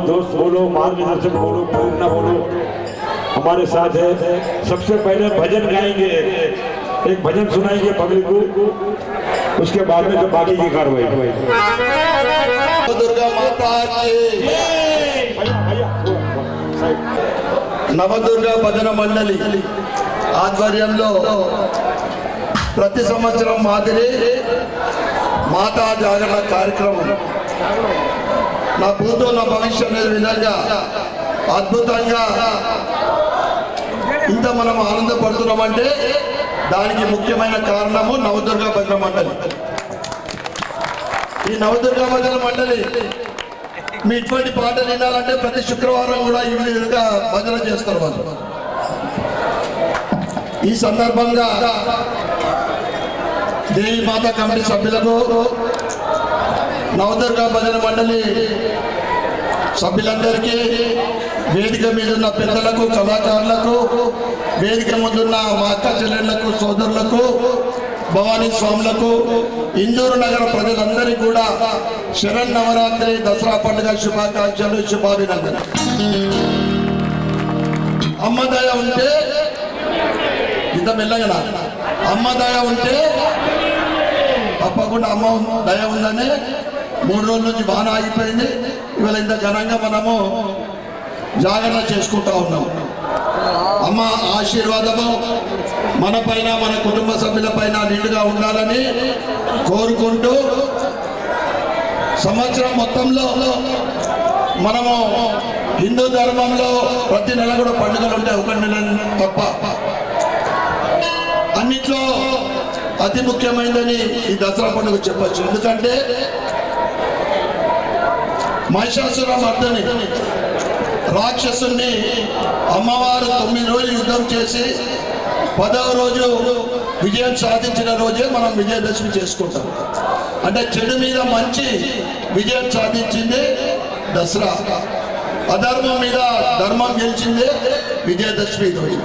दोस्त बोलो, मार्गदर्शक बोलो, प्रेरणा बोलो, हमारे साथ है। सबसे पहले भजन गाएंगे, एक भजन सुनाएंगे पब्लिक को, उसके बाद में जो बाकी की कार्रवाई। दुर्गा माता की నవదుర్గ భజన మండలి ఆధ్వర్యంలో ప్రతి సంవత్సరం మాదిరి మాతా జాగరణ కార్యక్రమం నా భూతో నా భవిష్యత్ అనే విధంగా అద్భుతంగా ఇంత మనం ఆనందపడుతున్నామంటే దానికి ముఖ్యమైన కారణము నవదుర్గ భజన మండలి. ఈ నవదుర్గ భజన మండలి మీ ఇటువంటి పాటలు వినాలంటే ప్రతి శుక్రవారం కూడా ఈ విధంగా భజన చేస్తారు వాళ్ళు. ఈ సందర్భంగా దేవి మాత కమిటీ సభ్యులకు, నవదుర్గ భజన మండలి సభ్యులందరికీ, వేదిక మీద ఉన్న పెద్దలకు, కళాకారులకు, వేదిక ముందున్న మా అక్క చెల్లెళ్లకు, సోదరులకు, భవానీ స్వాములకు, ఇందూరు నగర ప్రజలందరికీ కూడా శరన్నవరాత్రి దసరా పండుగ శుభాకాంక్షలు, శుభాభినందన. అమ్మ దయ ఉంటే ఇంత మెల్లగా అమ్మ దయ ఉంటే తప్పకుండా అమ్మ దయ ఉందని 3 రోజుల నుంచి బాగా ఆగిపోయింది. ఇవాళ ఇంత ఘనంగా మనము జాగరణ చేసుకుంటా ఉన్నాం. అమ్మ ఆశీర్వాదము మన పైన, మన కుటుంబ సభ్యుల పైన నిండుగా ఉండాలని కోరుకుంటూ, సంవత్సరం మొత్తంలో మనము హిందూ ధర్మంలో ప్రతి నెల కూడా పండుగలు ఉంటాయి, 1 నెల తప్ప. అన్నిట్లో అతి ముఖ్యమైనదని ఈ దసరా పండుగ చెప్పచ్చు. ఎందుకంటే మహిషాసుర మర్దని రాక్షసుని అమ్మవారు 9 రోజులు యుద్ధం చేసి 10వ రోజు విజయం సాధించిన రోజే మనం విజయదశమి చేసుకుంటాం. అంటే చెడు మీద మంచి విజయం సాధించింది దసరా, అధర్మం మీద ధర్మం గెలిచింది విజయదశమి రోజు.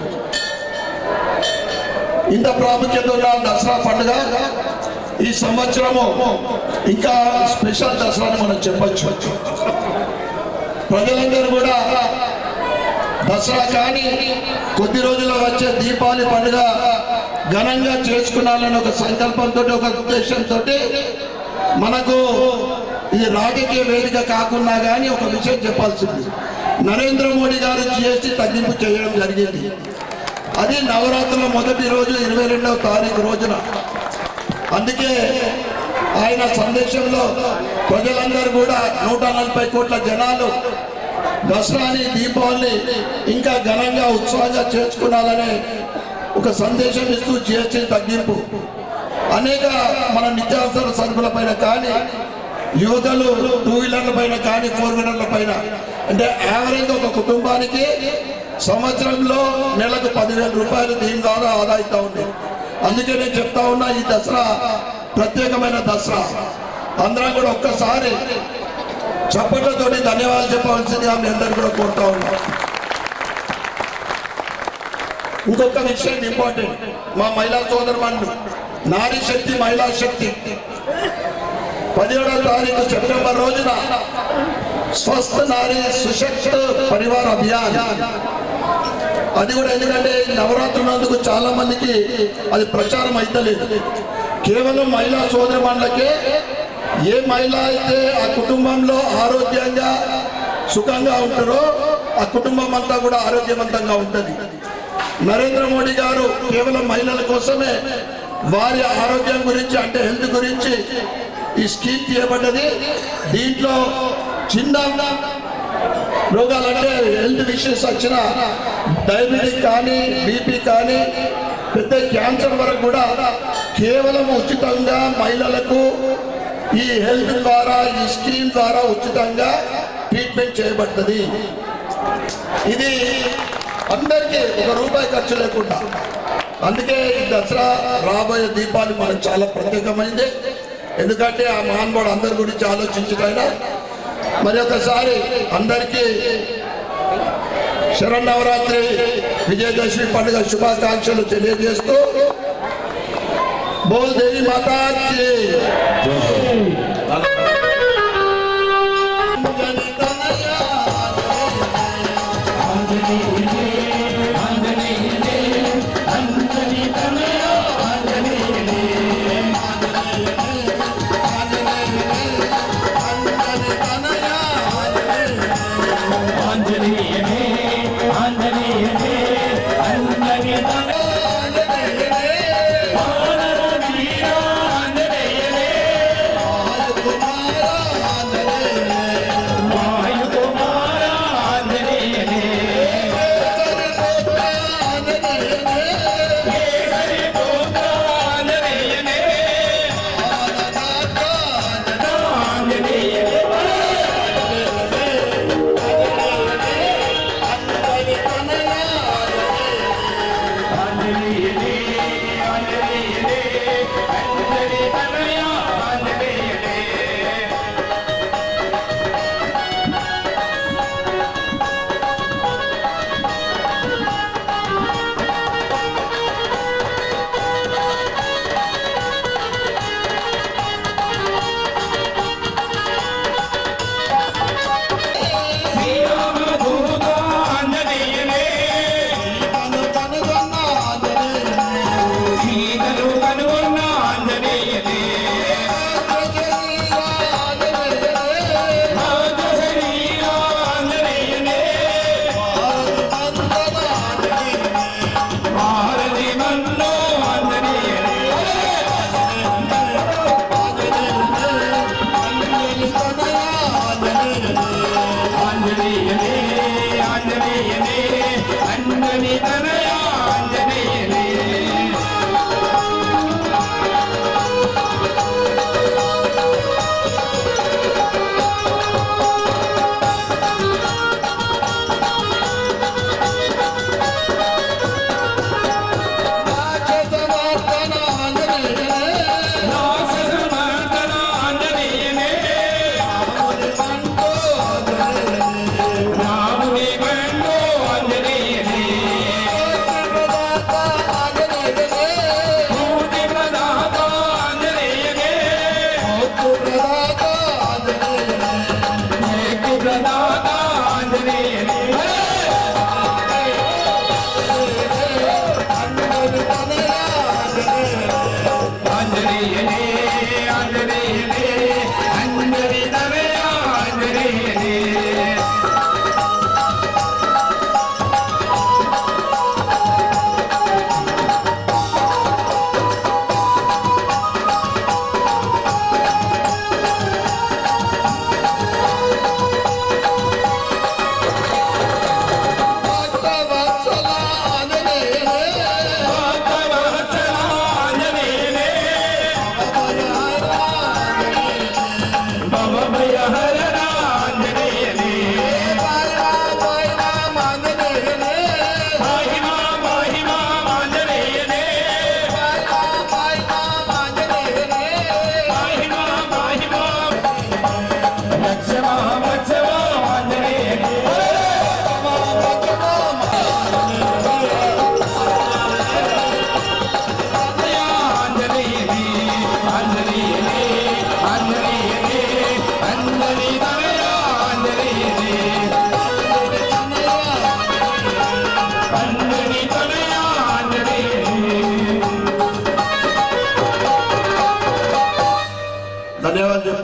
ఇంత ప్రాముఖ్యత ఉన్న దసరా పండుగ ఈ సంవత్సరము ఇంకా స్పెషల్ దసరా అని మనం చెప్పచ్చు. ప్రజలందరూ కూడా దసరా కానీ కొద్ది రోజుల్లో వచ్చే దీపావళి పండుగ ఘనంగా చేసుకున్నాలని ఒక సంకల్పంతో, ఒక ఉద్దేశంతో మనకు ఇది రాజకీయ వేదిక కాకున్నా కానీ ఒక విషయం చెప్పాల్సింది. నరేంద్ర మోడీ గారు GST తగ్గింపు చేయడం జరిగింది. అది నవరాత్రుల మొదటి రోజు 22వ తారీఖు రోజున. అందుకే ఆయన సందేశంలో ప్రజలందరూ కూడా 140 కోట్ల జనాలు దసరాని, దీపావళి ఇంకా ఘనంగా ఉత్సాహంగా చేసుకున్నారనే ఒక సందేశం ఇస్తూ GST తగ్గింపు, అనేక మన నిత్యావసర సరుకుల పైన కానీ, యువతలు 2 వీలర్ల పైన కానీ, 4 వీలర్ల పైన అంటే యావరేజ్ ఒక కుటుంబానికి సంవత్సరంలో నెలకు 10,000 రూపాయలు దీని ద్వారా ఆదా అవుతా ఉంది. అందుకే నేను చెప్తా ఉన్నా, ఈ దసరా ప్రత్యేకమైన దసరా. అందరం కూడా ఒక్కసారి చప్పట్లతోటి ధన్యవాదాలు చెప్పవలసిందిగా మీ అందరికీ కూడా కోరుతా ఉన్నా. ఇంకొక విషయం ఇంపార్టెంట్, మా మహిళా సోదరుమణులు నారీ శక్తి మహిళా శక్తి 17వ తారీఖు సెప్టెంబర్ రోజున స్వస్థ నారీ సుశక్త పరివార అభియాన్. అది కూడా ఎందుకంటే నవరాత్రులందుకు చాలా మందికి అది ప్రచారం అయితలేదు. కేవలం మహిళా సోదరుమణులకే, ఏ మహిళ అయితే ఆ కుటుంబంలో ఆరోగ్యంగా సుఖంగా ఉంటారో ఆ కుటుంబం అంతా కూడా ఆరోగ్యవంతంగా ఉంటుంది. నరేంద్ర మోడీ గారు కేవలం మహిళల కోసమే వారి ఆరోగ్యం గురించి అంటే హెల్త్ గురించి ఈ స్కీమ్ తీయబడ్డది. దీంట్లో చిన్న రోగాలంటే హెల్త్ ఇష్యూస్ వచ్చిన డయాబెటిక్ కానీ బీపీ కానీ పెద్ద క్యాన్సర్ వరకు కూడా కేవలం ఉచితంగా మహిళలకు ఈ హెల్త్ ద్వారా ఈ స్కీమ్ ద్వారా ఉచితంగా ట్రీట్మెంట్ చేయబడుతుంది. ఇది అందరికీ ₹1 ఖర్చు లేకుండా. అందుకే ఈ దసరా రాబోయే దీపావళి మనకు చాలా ప్రత్యేకమైంది. ఎందుకంటే ఆ మహానుభావుడు అందరి గురించి ఆలోచించడైనా. మరి ఒకసారి అందరికీ శరన్నవరాత్రి విజయదశమి పండుగ శుభాకాంక్షలు తెలియజేస్తూ బోల్ దేవి మాతాకి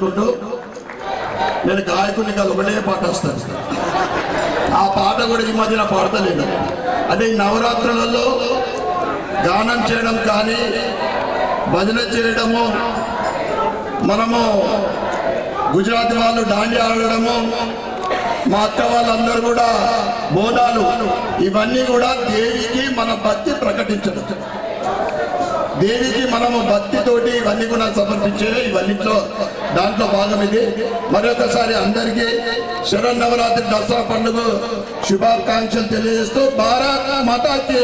పెట్టుకుంటూ నేను గాయకుని కాదు, ఒకటే పాట వస్తాను. ఆ పాట కూడా ఈ మధ్యన పాడతలేదు. అంటే ఈ నవరాత్రులలో గానం చేయడం కానీ భజన చేయడము, మనము గుజరాతీ వాళ్ళు డాండి ఆడడము, మా అక్క వాళ్ళందరూ కూడా బోనాలు, ఇవన్నీ కూడా దేవికి మన భక్తి ప్రకటించడం. దేవికి మనము భక్తితోటి ఇవన్నీ కూడా సమర్పించే ఇవన్నిట్లో దాంట్లో భాగం ఇది. మరొకసారి అందరికీ శరన్నవరాత్రి దసరా పండుగ శుభాకాంక్షలు తెలియజేస్తూ భారత్ మాతాకి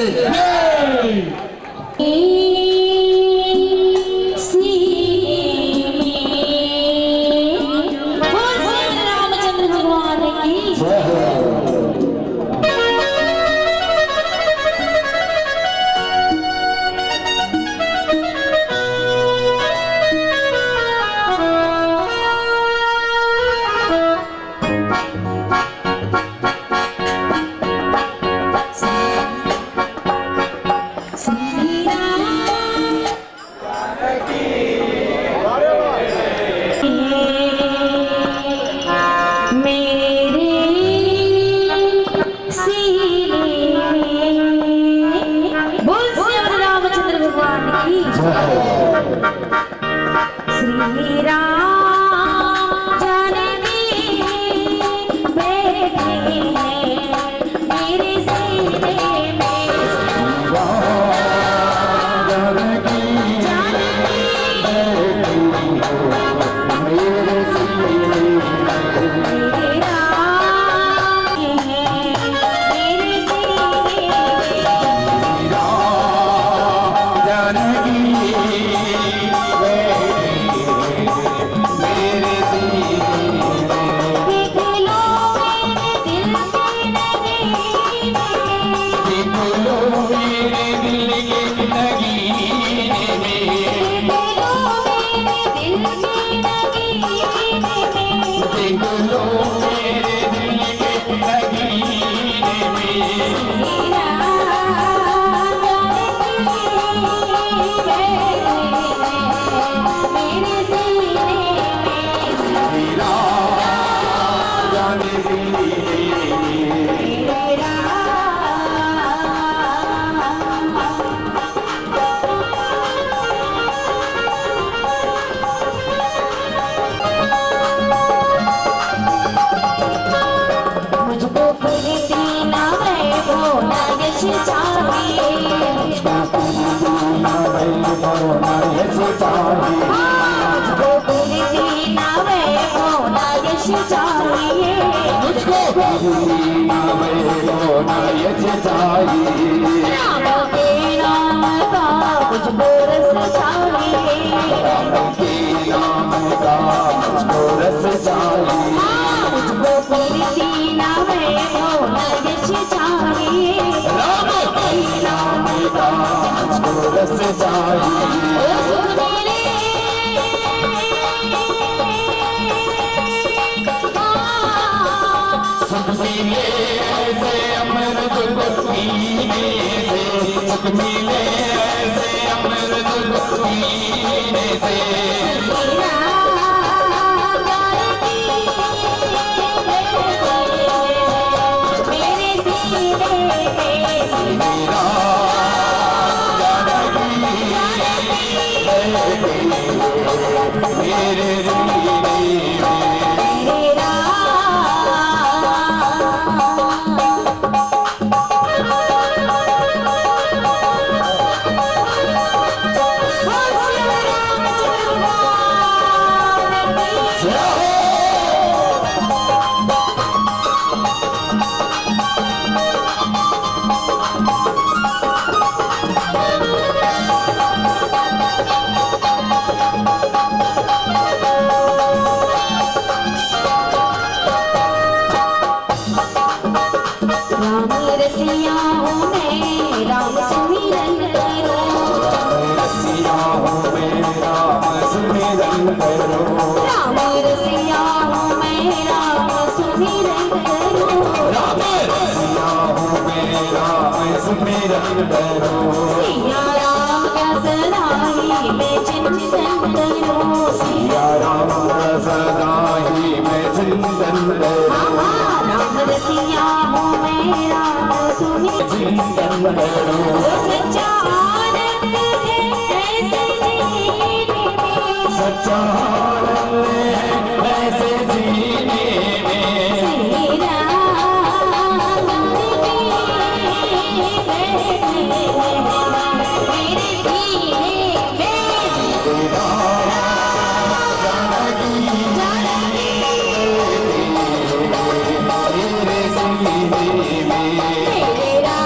सिया राम का सराही मैं चिंतन करूं सिया राम सदा ही मैं चिंतन करूं राम रसिया हूँ मैं राम सुनी चिंतन करूं सच्चा आनंद है ऐसे जीने में सच्चा आनंद है ऐसे जीने में श्री राम मेरे सीने में मेरे राम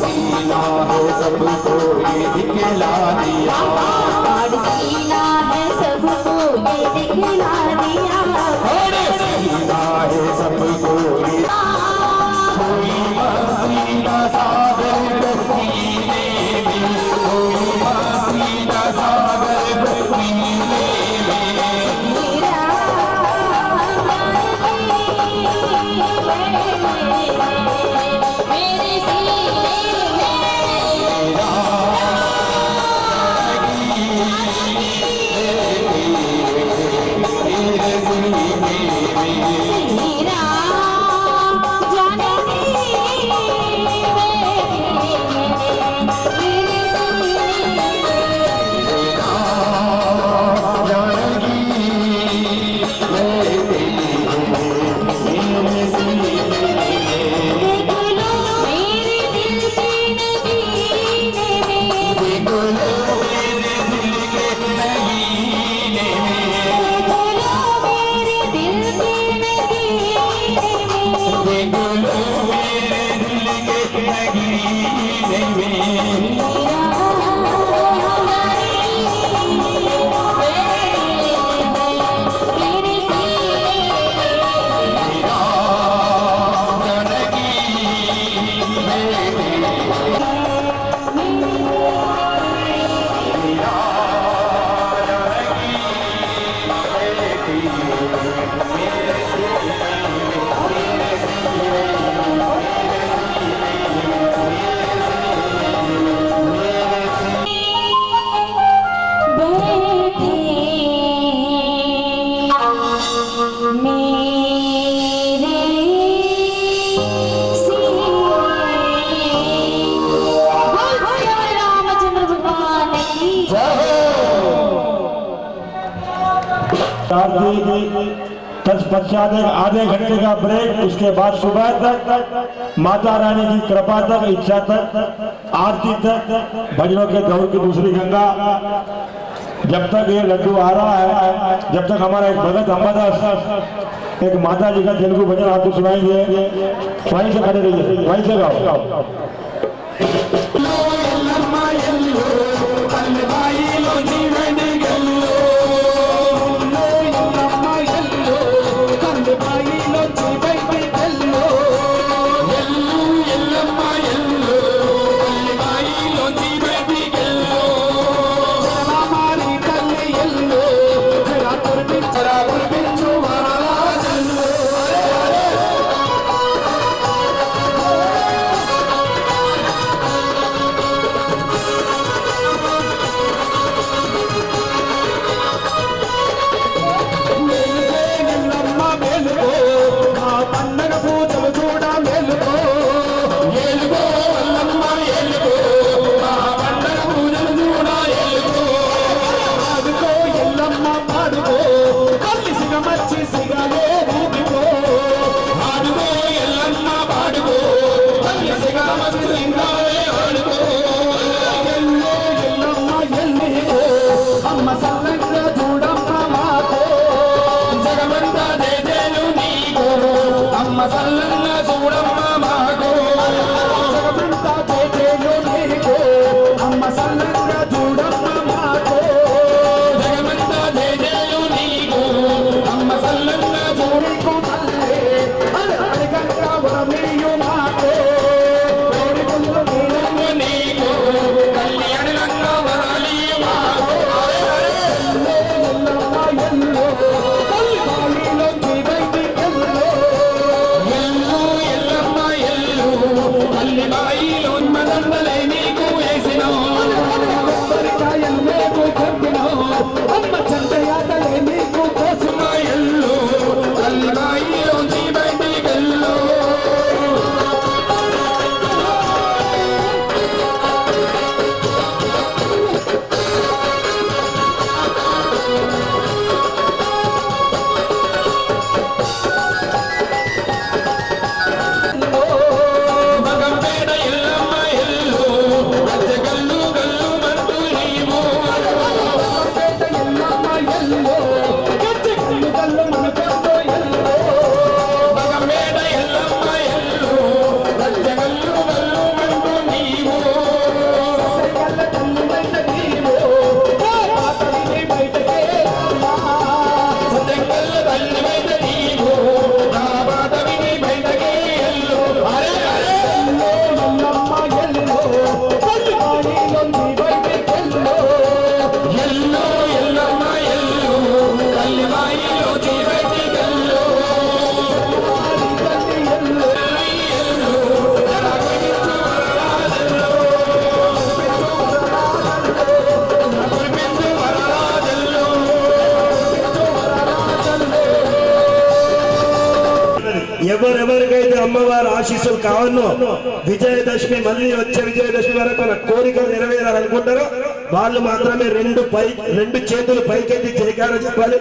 सीना है सबको ये दिखला दिया सीना है सबको ये दिखला दिया सीना है सबको ये दिखला दिया सीना है सबको ये कोई मस्ती का सागर पीने में कोई मस्ती का सागर पीने मेरे सीने में श्री राम जानकी मेरे देख लो मेरे दिल के नगीने में देख लो मेरे दिल के नगीने मेरे बैठे मेरे सीने रामचंद्र भगवान की तत्पश्चात एक आधे घंटे का ब्रेक, उसके बाद सुबह तक माता रानी की कृपा तक, इच्छा तक, आरती तक, भजनों के दौर की दूसरी गंगा। जब तक ये लड्डू आ रहा है, जब तक हमारा एक भगत अम्बादास एक माता जी का तेलुगु भजन आपको सुनाएंगे, वहीं से खड़े रहिए, वहीं से गाओ। ఎవరెవరికైతే అమ్మవారి ఆశీస్సులు కావన్నో విజయదశమి మళ్ళీ వచ్చే విజయదశమి వరకు మన కోరికలు నెరవేరాలనుకుంటారో వాళ్ళు మాత్రమే రెండు చేతులు పైకెత్తి జయకార చెప్పాలి.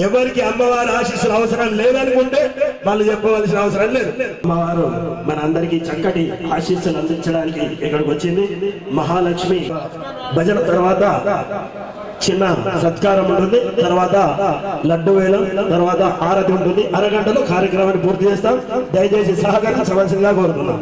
ఎవరికి అమ్మవారి ఆశీస్సులు అవసరం లేదనుకుంటే వాళ్ళు చెప్పవలసిన అవసరం లేదు. అమ్మవారు మన అందరికీ చక్కటి ఆశీస్సులు అందించడానికి ఇక్కడికి వచ్చింది. మహాలక్ష్మి భజన తర్వాత చిన్న సత్కారం ఉంటుంది, తర్వాత లడ్డు వేలం, తర్వాత ఆరతి ఉంటుంది. అరగంటలో కార్యక్రమాన్ని పూర్తి చేస్తాం. దయచేసి సహకరించవలసిందిగా కోరుతున్నాం.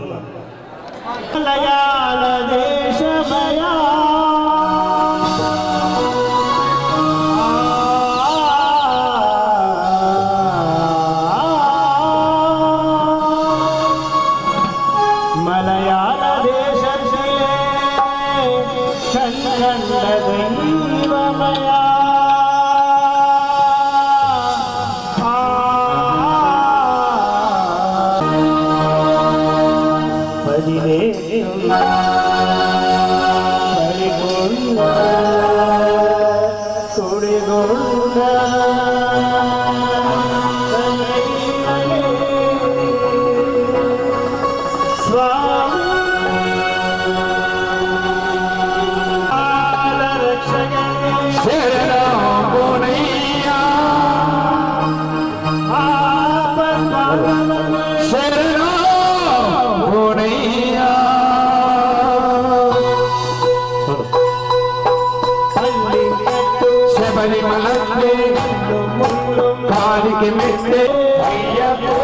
కాలికి మెట్టే అయ్యప్పో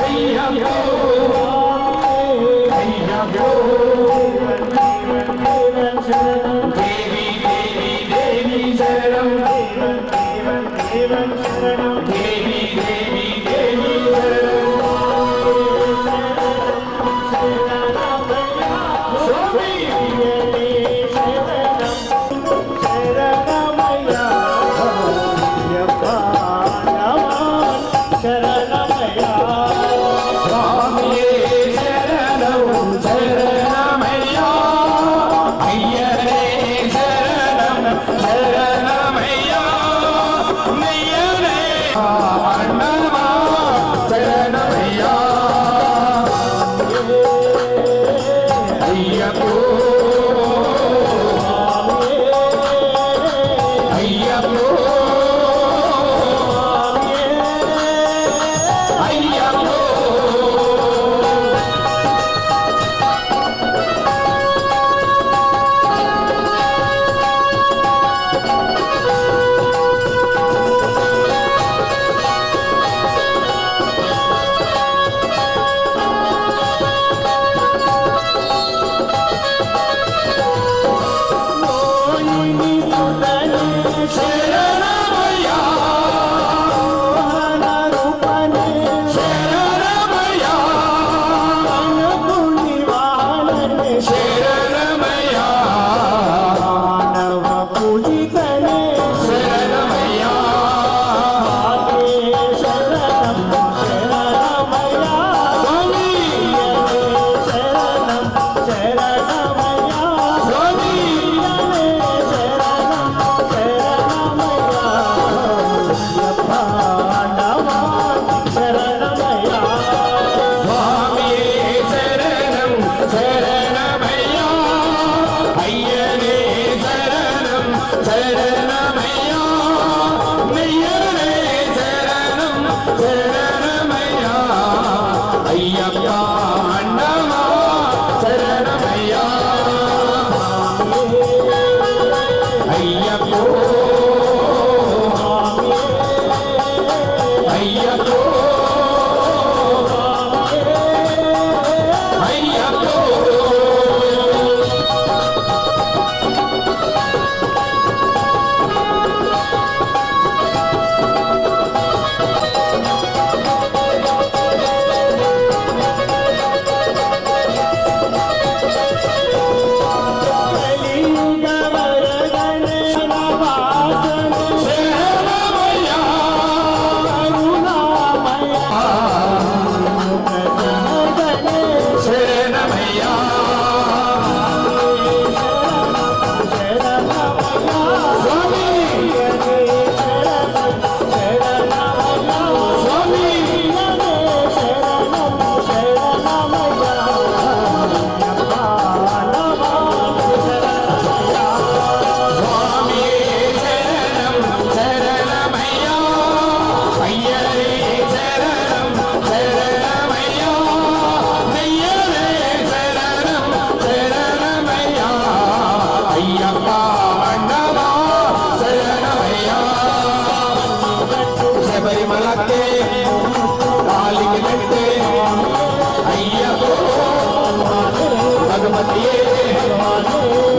అయ్యప్పో అయ్యప్పో దేవి దేవి దేవి శరణం దేవి దేవి దేవి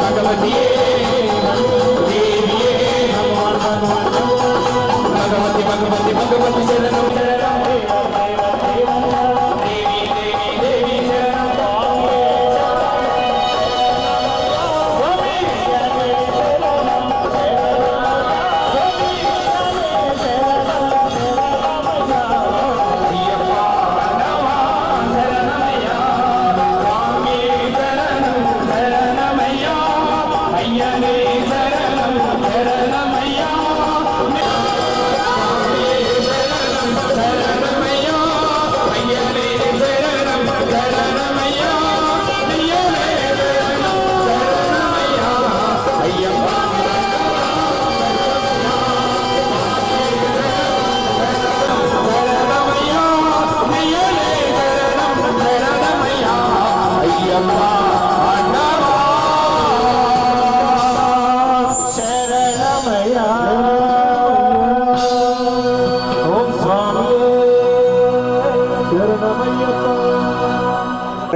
भगवतिये देविये भगवती भगवती भगवती शरणं शरणं देवी देवी देवी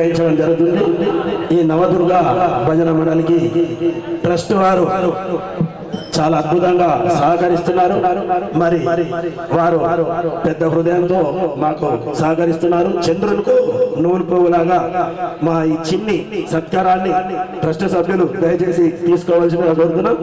నిర్వహించడం జరుగుతుంది. ఈ నవదుర్గ భజన మండలికి ట్రస్ట్ వారు చాలా అద్భుతంగా సహకరిస్తున్నారు. మరి వారు పెద్ద హృదయంతో మాకు సహకరిస్తున్నారు. చంద్రులకు నూలు పువ్వులాగా మా ఈ చిన్ని సత్కారాన్ని ట్రస్ట్ సభ్యులు దయచేసి తీసుకోవాల్సిందిగా కోరుతున్నాం.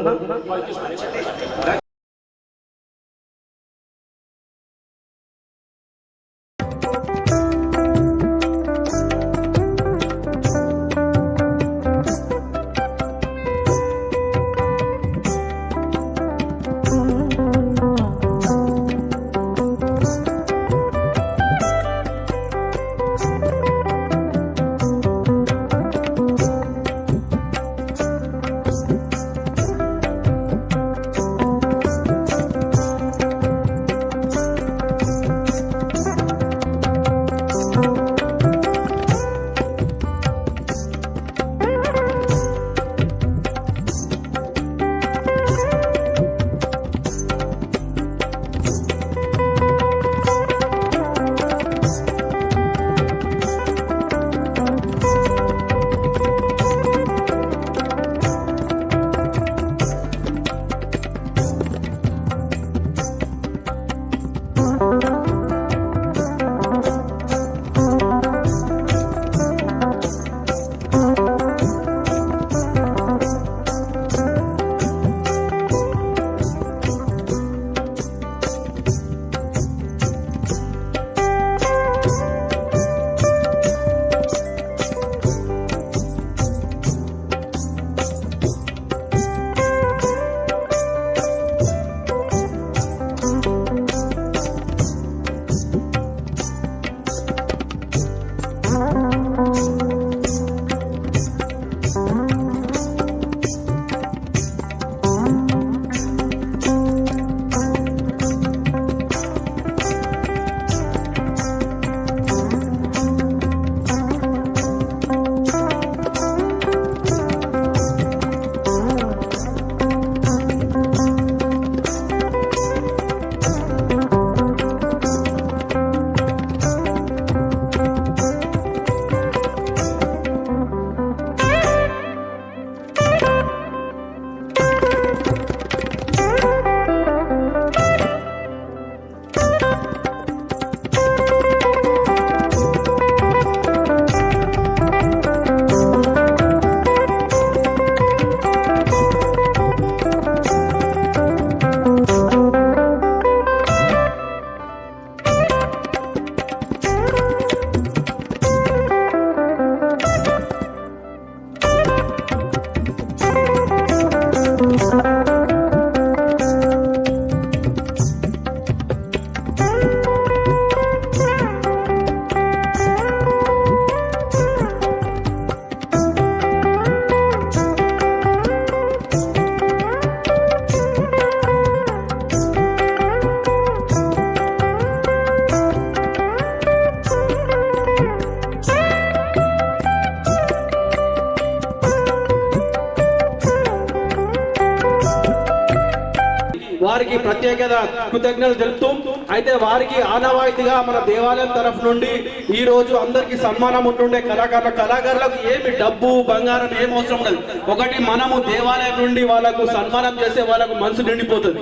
వారికి ప్రత్యేకత కృతజ్ఞతలు తెలుపుతూ అయితే వారికి ఆనవాయితీగా మన దేవాలయం తరఫు నుండి ఈ రోజు అందరికి సన్మానం ఉంటుండే కళాకారులకు ఏమి డబ్బు బంగారం ఏం అవసరం ఉండదు. ఒకటి మనము దేవాలయం నుండి వాళ్ళకు సన్మానం చేస్తే వాళ్ళకు మనసు నిండిపోతుంది.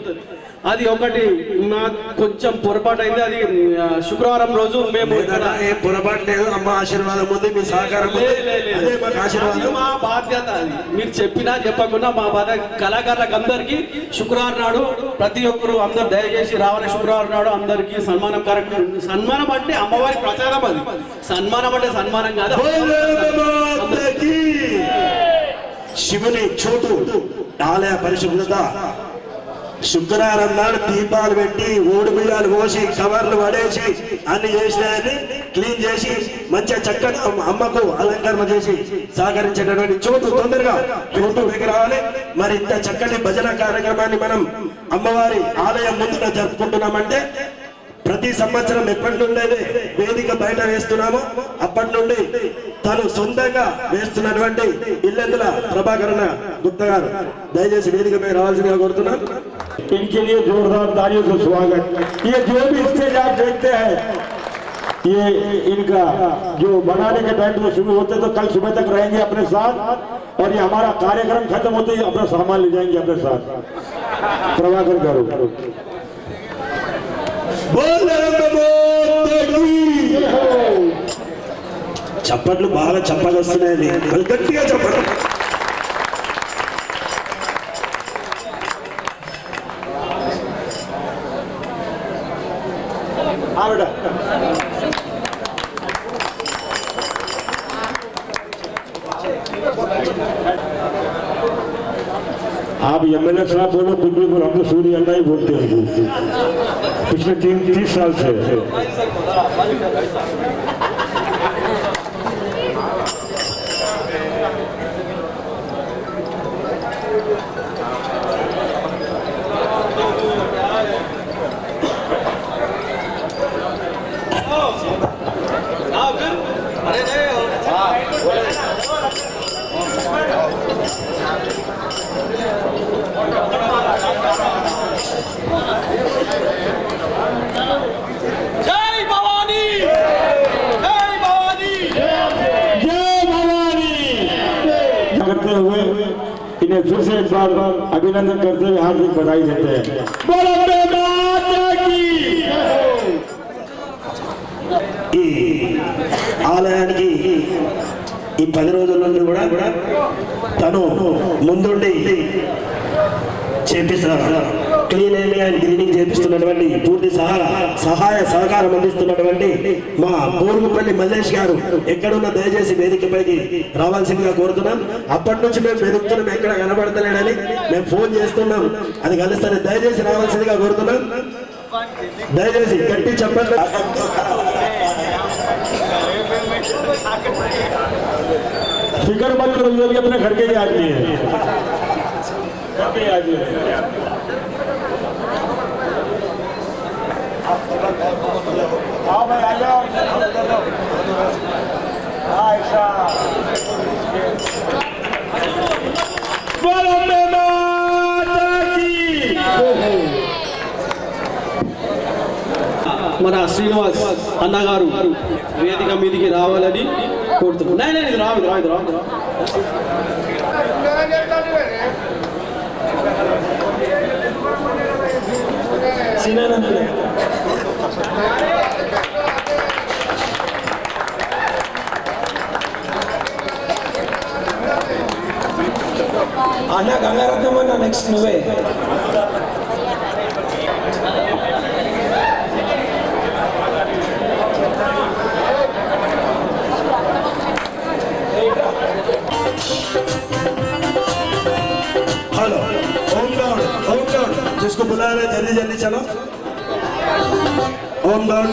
అది ఒకటి కొంచెం పొరపాటు అయింది. అది శుక్రవారం రోజు మేము పొరపాటు లేదు, అమ్మ ఆశీర్వాదం ఉంది, మీ సహకారం అది మా బాధ్యత. అది మీరు చెప్పినా చెప్పకుండా మా బాధ్యత. కళాకారులకు అందరికీ శుక్రవారం నాడు ప్రతి ఒక్కరు అందరు దయచేసి రావాలి. శుక్రవారం నాడు అందరికీ సన్మానం కార్యక్రమం. సన్మానం అంటే అమ్మవారి ప్రచారం. అది సన్మానం అంటే సన్మానం కాదు. శివుని చోటు ఆలయ పరిశుభ్రత. శుక్రవారం నాడు దీపాలు పెట్టి ఓడి బియ్యాలు పోసి కవర్లు పడేసి అన్ని చేసినాయని క్లీన్ చేసి మంచిగా చక్కగా అమ్మకు అలంకరణ చేసి సహకరించేటటువంటి చోటు తొందరగా చోటు రావాలి. మరి ఇంత చక్కటి భజన కార్యక్రమాన్ని మనం అమ్మవారి ఆలయం ముందున జరుపుకుంటున్నామంటే ప్రతి సంవత్సరం ఎప్పటి నుండి వేదిక బయట వేస్తున్నామో అప్పటి నుండి తను సొంతంగా వేస్తున్నటువంటి ఇల్లెందుల ప్రభాకరణ గుప్తా గారు దయచేసి వేదికపై రావాల్సిందిగా కోరుతున్నాను. इनके लिए जोरदार तालियों से स्वागत। ये जो भी स्टेज आप देखते हैं, ये इनका जो बनाने के टाइम से शुरू होते तो कल सुबह तक रहेंगे अपने साथ, और ये हमारा कार्यक्रम खत्म होते ही अपना सामान ले जाएंगे अपने साथ। प्रभाकर करो చప్పట్లు బాగా చప్పగా వస్తున్నాయండి, గట్టిగా చప్పట్లు. आप एमएलए साहब बोलो कुछ भी बोलो, हम तो सूर्य अल्लाह ही बोलते हैं पिछले 30 साल से। करते हुए इन्हें फिर से एक बार अभिनंदन करते हुए हार्दिक बधाई देते हैं। ఈ ఆలయానికి ఈ 10 రోజుల నుండి కూడా తను ముందుండి చేపిస్తున్నారు. క్లీన్ అండ్ గ్రీనింగ్ చేపిస్తున్నటువంటి పూర్తి సహాయ సహకారం అందిస్తున్నటువంటి మా బోరుగుపల్లి మల్లేష్ గారు ఎక్కడున్న దయచేసి వేదికపైకి రావాల్సిందిగా కోరుతున్నాం. అప్పటి నుంచి మేము వెతుకుతున్నాం, ఎక్కడ కనబడతలేడని మేము ఫోన్ చేస్తున్నాం, అది కలుస్తారని దయచేసి రావాల్సిందిగా కోరుతున్నాం. దయచేసి గట్టి చెప్పండి. फिक्र मत करो, ये भी अपने घर के ही आदमी है। आओ भाई, आ जाओ। మన శ్రీనివాస్ అన్నగారు వేదిక మీదికి రావాలని కోరుతున్నాను. రాదు అన్న గంగారత్నమన్న నెక్స్ట్ నువ్వే. हेलो, ओम गॉड जिसको बुला रहे जल्दी चलो। ओम गॉड